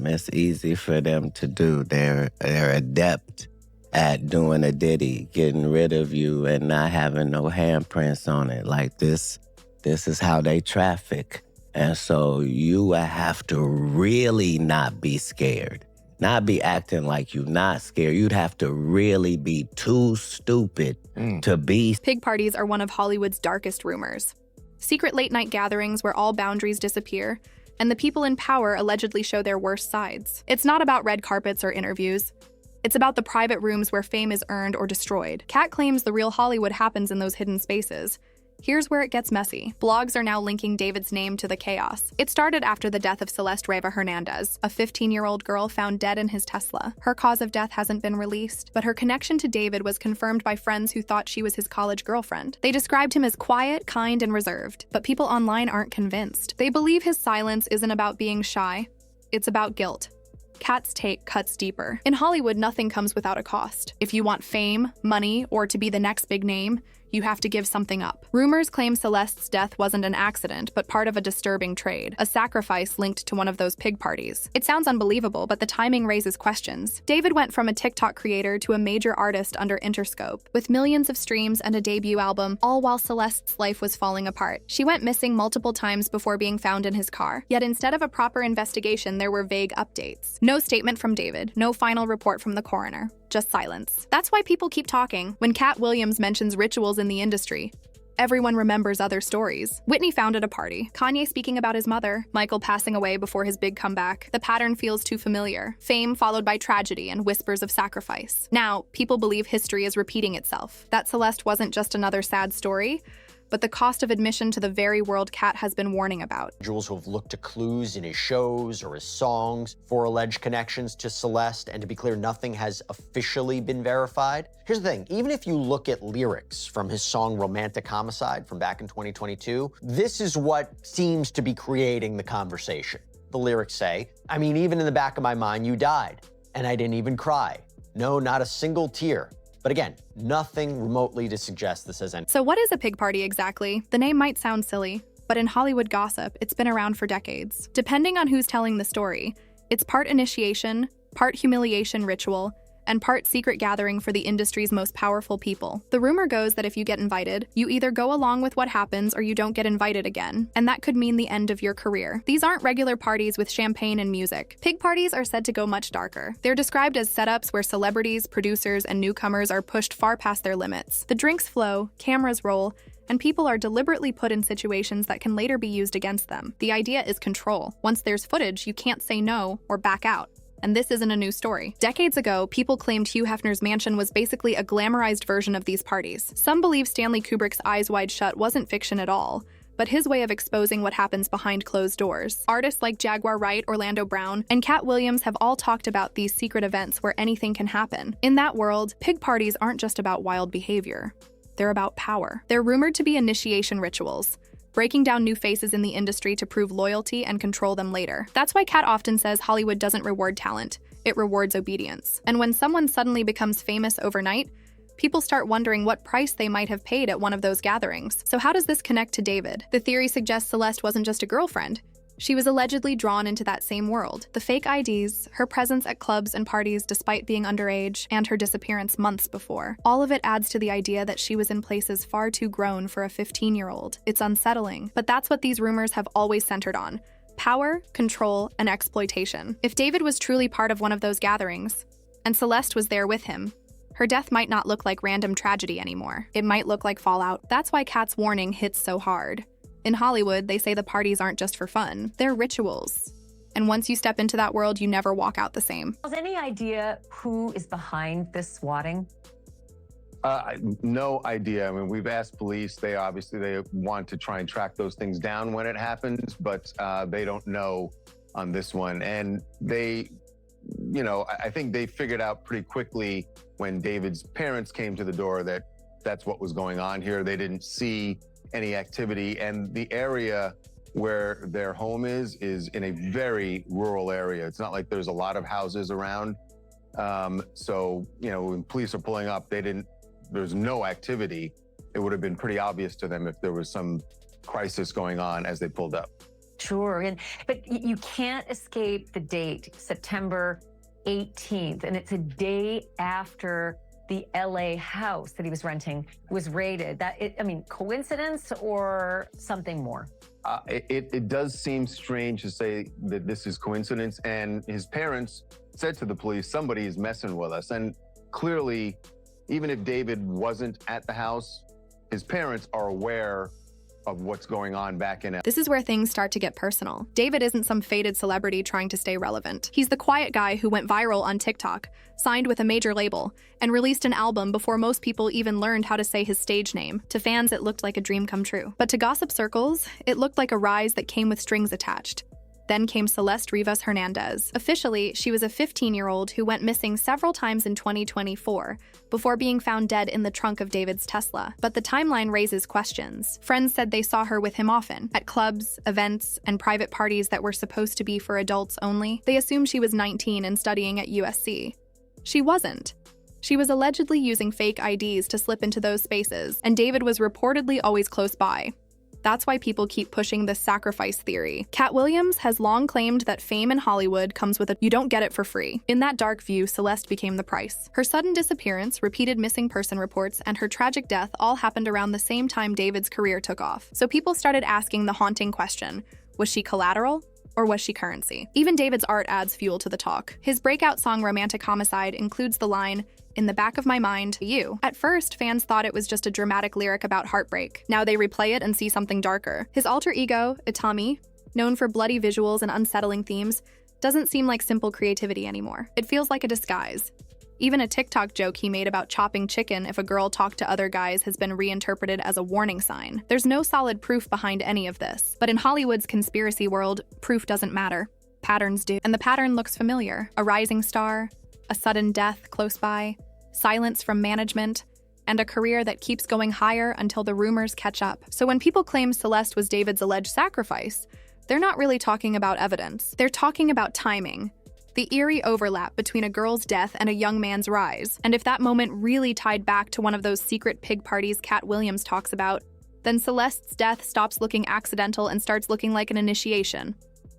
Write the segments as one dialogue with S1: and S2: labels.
S1: It's easy for them to do. They're adept at doing a ditty, getting rid of you and not having no handprints on it. Like this is how they traffic. And so you have to really not be scared. Not be acting like you not scared. You'd have to really be too stupid to be.
S2: Pig parties are one of Hollywood's darkest rumors. Secret late-night gatherings where all boundaries disappear, and the people in power allegedly show their worst sides. It's not about red carpets or interviews. It's about the private rooms where fame is earned or destroyed. Katt claims the real Hollywood happens in those hidden spaces. Here's where it gets messy. Blogs are now linking David's name to the chaos. It started after the death of Celeste Reva Hernandez, a 15-year-old girl found dead in his Tesla. Her cause of death hasn't been released, but her connection to David was confirmed by friends who thought she was his college girlfriend. They described him as quiet, kind, and reserved, but people online aren't convinced. They believe his silence isn't about being shy. It's about guilt. Katt's take cuts deeper. In Hollywood, nothing comes without a cost. If you want fame, money, or to be the next big name, you have to give something up. Rumors claim Celeste's death wasn't an accident, but part of a disturbing trade, a sacrifice linked to one of those pig parties. It sounds unbelievable, but the timing raises questions. David went from a TikTok creator to a major artist under Interscope, with millions of streams and a debut album, all while Celeste's life was falling apart. She went missing multiple times before being found in his car. Yet instead of a proper investigation, there were vague updates. No statement from David, no final report from the coroner. Just silence. That's why people keep talking. When Katt Williams mentions rituals in the industry, everyone remembers other stories. Whitney founded a party, Kanye speaking about his mother, Michael passing away before his big comeback. The pattern feels too familiar. Fame followed by tragedy and whispers of sacrifice. Now, people believe history is repeating itself. That Celeste wasn't just another sad story, but the cost of admission to the very world Katt has been warning about.
S3: Individuals who have looked to clues in his shows or his songs for alleged connections to Celeste, and to be clear, nothing has officially been verified. Here's the thing, even if you look at lyrics from his song Romantic Homicide from back in 2022, this is what seems to be creating the conversation. The lyrics say, I mean, even in the back of my mind, you died, and I didn't even cry. No, not a single tear. But again, nothing remotely to suggest this has any.
S2: So what is a pig party exactly? The name might sound silly, but in Hollywood gossip, it's been around for decades. Depending on who's telling the story, it's part initiation, part humiliation ritual, and part secret gathering for the industry's most powerful people. The rumor goes that if you get invited, you either go along with what happens or you don't get invited again, and that could mean the end of your career. These aren't regular parties with champagne and music. Pig parties are said to go much darker. They're described as setups where celebrities, producers, and newcomers are pushed far past their limits. The drinks flow, cameras roll, and people are deliberately put in situations that can later be used against them. The idea is control. Once there's footage, you can't say no or back out. And this isn't a new story. Decades ago, people claimed Hugh Hefner's mansion was basically a glamorized version of these parties. Some believe Stanley Kubrick's Eyes Wide Shut wasn't fiction at all, but his way of exposing what happens behind closed doors. Artists like Jaguar Wright, Orlando Brown, and Katt Williams have all talked about these secret events where anything can happen. In that world, pig parties aren't just about wild behavior. They're about power. They're rumored to be initiation rituals, breaking down new faces in the industry to prove loyalty and control them later. That's why Katt often says Hollywood doesn't reward talent, it rewards obedience. And when someone suddenly becomes famous overnight, people start wondering what price they might have paid at one of those gatherings. So how does this connect to David? The theory suggests Celeste wasn't just a girlfriend. She was allegedly drawn into that same world. The fake IDs, her presence at clubs and parties despite being underage, and her disappearance months before. All of it adds to the idea that she was in places far too grown for a 15-year-old. It's unsettling, but that's what these rumors have always centered on: power, control, and exploitation. If David was truly part of one of those gatherings, and Celeste was there with him, her death might not look like random tragedy anymore. It might look like fallout. That's why Katt's warning hits so hard. In Hollywood, they say the parties aren't just for fun, they're rituals. And once you step into that world, you never walk out the same.
S4: Has any idea who is behind this swatting?
S5: No idea. I mean, we've asked police. They want to try and track those things down when it happens, but they don't know on this one. And they, I think they figured out pretty quickly when David's parents came to the door that that's what was going on here. They didn't see any activity, and the area where their home is in a very rural area. It's not like there's a lot of houses around. So, when police are pulling up, there's no activity. It would have been pretty obvious to them if there was some crisis going on as they pulled up.
S4: Sure, but you can't escape the date, September 18th, and it's a day after the LA house that he was renting was raided. Coincidence or something more?
S5: It does seem strange to say that this is coincidence, and his parents said to the police, somebody is messing with us. And clearly, even if David wasn't at the house, his parents are aware of what's going on back in LA.
S2: This is where things start to get personal. David isn't some faded celebrity trying to stay relevant. He's the quiet guy who went viral on TikTok, signed with a major label, and released an album before most people even learned how to say his stage name. To fans, it looked like a dream come true. But to gossip circles, it looked like a rise that came with strings attached. Then came Celeste Rivas Hernandez. Officially, she was a 15-year-old who went missing several times in 2024 before being found dead in the trunk of David's Tesla. But the timeline raises questions. Friends said they saw her with him often, at clubs, events, and private parties that were supposed to be for adults only. They assumed she was 19 and studying at USC. She wasn't. She was allegedly using fake IDs to slip into those spaces, and David was reportedly always close by. That's why people keep pushing this sacrifice theory. Katt Williams has long claimed that fame in Hollywood comes with you don't get it for free. In that dark view, Celeste became the price. Her sudden disappearance, repeated missing person reports, and her tragic death all happened around the same time David's career took off. So people started asking the haunting question, was she collateral? Or was she currency? Even David's art adds fuel to the talk. His breakout song Romantic Homicide includes the line, "In the back of my mind, you." At first, fans thought it was just a dramatic lyric about heartbreak. Now they replay it and see something darker. His alter ego, Itami, known for bloody visuals and unsettling themes, doesn't seem like simple creativity anymore. It feels like a disguise. Even a TikTok joke he made about chopping chicken if a girl talked to other guys has been reinterpreted as a warning sign. There's no solid proof behind any of this. But in Hollywood's conspiracy world, proof doesn't matter. Patterns do. And the pattern looks familiar. A rising star, a sudden death close by, silence from management, and a career that keeps going higher until the rumors catch up. So when people claim Celeste was David's alleged sacrifice, they're not really talking about evidence. They're talking about timing. The eerie overlap between a girl's death and a young man's rise. And if that moment really tied back to one of those secret pig parties Katt Williams talks about, then Celeste's death stops looking accidental and starts looking like an initiation.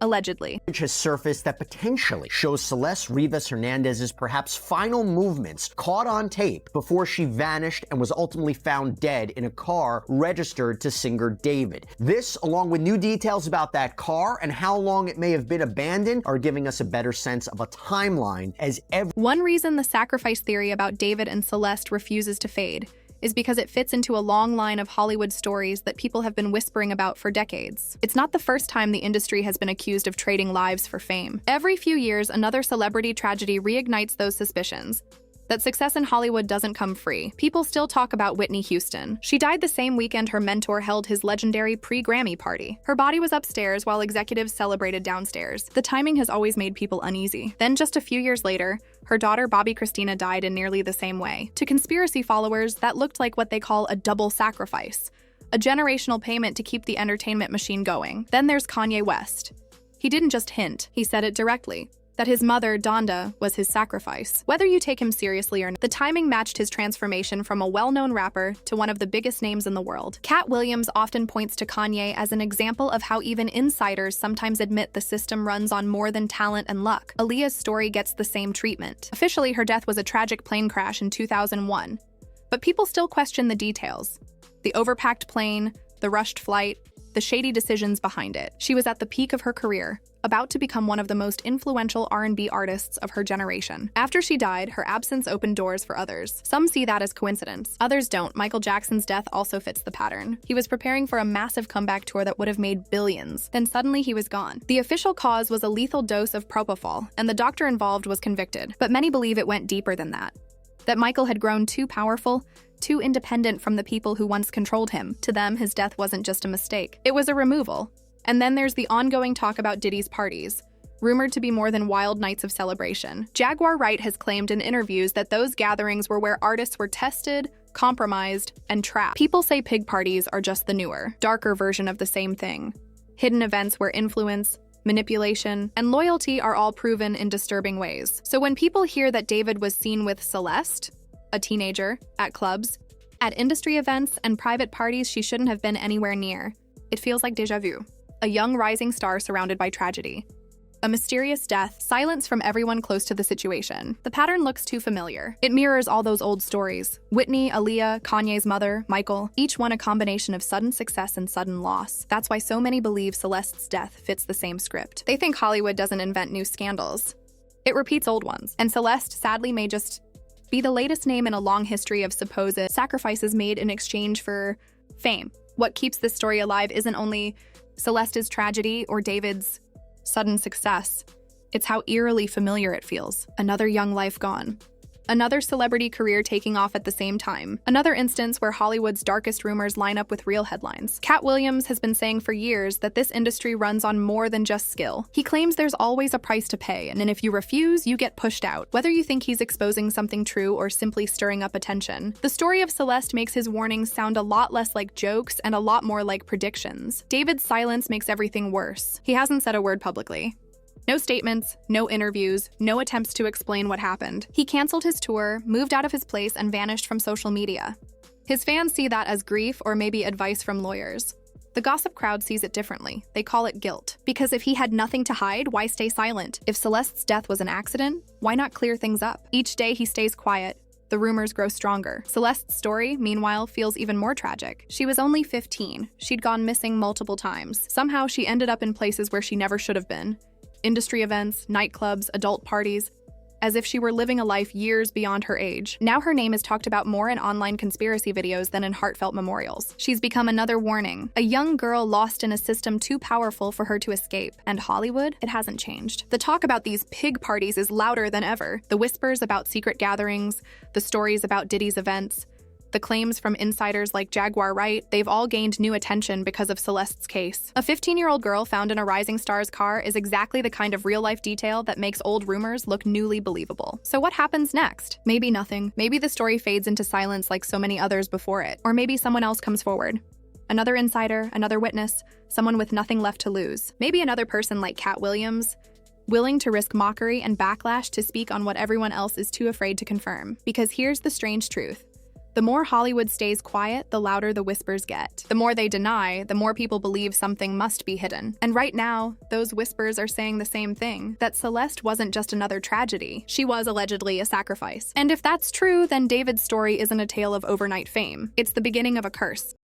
S2: Allegedly.
S3: Has surfaced that potentially shows Celeste Rivas Hernandez's perhaps final movements caught on tape before she vanished and was ultimately found dead in a car registered to singer David. This, along with new details about that car and how long it may have been abandoned, are giving us a better sense of a timeline as
S2: One reason the sacrifice theory about David and Celeste refuses to fade is because it fits into a long line of Hollywood stories that people have been whispering about for decades. It's not the first time the industry has been accused of trading lives for fame. Every few years, another celebrity tragedy reignites those suspicions. That success in Hollywood doesn't come free. People still talk about Whitney Houston. She died the same weekend her mentor held his legendary pre-Grammy party. Her body was upstairs while executives celebrated downstairs. The timing has always made people uneasy. Then just a few years later, her daughter Bobbi Kristina died in nearly the same way. To conspiracy followers, that looked like what they call a double sacrifice, a generational payment to keep the entertainment machine going. Then there's Kanye West. He didn't just hint, he said it directly. That his mother, Donda, was his sacrifice. Whether you take him seriously or not, the timing matched his transformation from a well-known rapper to one of the biggest names in the world. Katt Williams often points to Kanye as an example of how even insiders sometimes admit the system runs on more than talent and luck. Aaliyah's story gets the same treatment. Officially, her death was a tragic plane crash in 2001, but people still question the details. The overpacked plane, the rushed flight, the shady decisions behind it. She was at the peak of her career, about to become one of the most influential R&B artists of her generation. After she died, her absence opened doors for others. Some see that as coincidence. Others don't. Michael Jackson's death also fits the pattern. He was preparing for a massive comeback tour that would have made billions. Then suddenly he was gone. The official cause was a lethal dose of propofol, and the doctor involved was convicted. But many believe it went deeper than that. That Michael had grown too powerful, too independent from the people who once controlled him. To them, his death wasn't just a mistake. It was a removal. And then there's the ongoing talk about Diddy's parties, rumored to be more than wild nights of celebration. Jaguar Wright has claimed in interviews that those gatherings were where artists were tested, compromised, and trapped. People say pig parties are just the newer, darker version of the same thing. Hidden events where influence, manipulation, and loyalty are all proven in disturbing ways. So when people hear that David was seen with Celeste, a teenager, at clubs, at industry events and private parties she shouldn't have been anywhere near, it feels like déjà vu. A young rising star surrounded by tragedy. A mysterious death, silence from everyone close to the situation. The pattern looks too familiar. It mirrors all those old stories. Whitney, Aaliyah, Kanye's mother, Michael, each one a combination of sudden success and sudden loss. That's why so many believe Celeste's death fits the same script. They think Hollywood doesn't invent new scandals. It repeats old ones. And Celeste, sadly, may just be the latest name in a long history of supposed sacrifices made in exchange for fame. What keeps this story alive isn't only Celeste's tragedy or David's sudden success. It's how eerily familiar it feels. Another young life gone. Another celebrity career taking off at the same time. Another instance where Hollywood's darkest rumors line up with real headlines. Katt Williams has been saying for years that this industry runs on more than just skill. He claims there's always a price to pay, and if you refuse, you get pushed out. Whether you think he's exposing something true or simply stirring up attention, the story of Celeste makes his warnings sound a lot less like jokes and a lot more like predictions. David's silence makes everything worse. He hasn't said a word publicly. No statements, no interviews, no attempts to explain what happened. He canceled his tour, moved out of his place, and vanished from social media. His fans see that as grief or maybe advice from lawyers. The gossip crowd sees it differently. They call it guilt. Because if he had nothing to hide, why stay silent? If Celeste's death was an accident, why not clear things up? Each day he stays quiet. The rumors grow stronger. Celeste's story, meanwhile, feels even more tragic. She was only 15. She'd gone missing multiple times. Somehow she ended up in places where she never should have been. Industry events, nightclubs, adult parties, as if she were living a life years beyond her age. Now her name is talked about more in online conspiracy videos than in heartfelt memorials. She's become another warning, a young girl lost in a system too powerful for her to escape. And Hollywood? It hasn't changed. The talk about these pig parties is louder than ever. The whispers about secret gatherings, the stories about Diddy's events, the claims from insiders like Jaguar Wright, they've all gained new attention because of Celeste's case. A 15-year-old girl found in a rising star's car is exactly the kind of real-life detail that makes old rumors look newly believable. So what happens next? Maybe nothing. Maybe the story fades into silence like so many others before it. Or maybe someone else comes forward. Another insider, another witness, someone with nothing left to lose. Maybe another person like Katt Williams, willing to risk mockery and backlash to speak on what everyone else is too afraid to confirm. Because here's the strange truth. The more Hollywood stays quiet, the louder the whispers get. The more they deny, the more people believe something must be hidden. And right now, those whispers are saying the same thing, that Celeste wasn't just another tragedy. She was allegedly a sacrifice. And if that's true, then David's story isn't a tale of overnight fame. It's the beginning of a curse.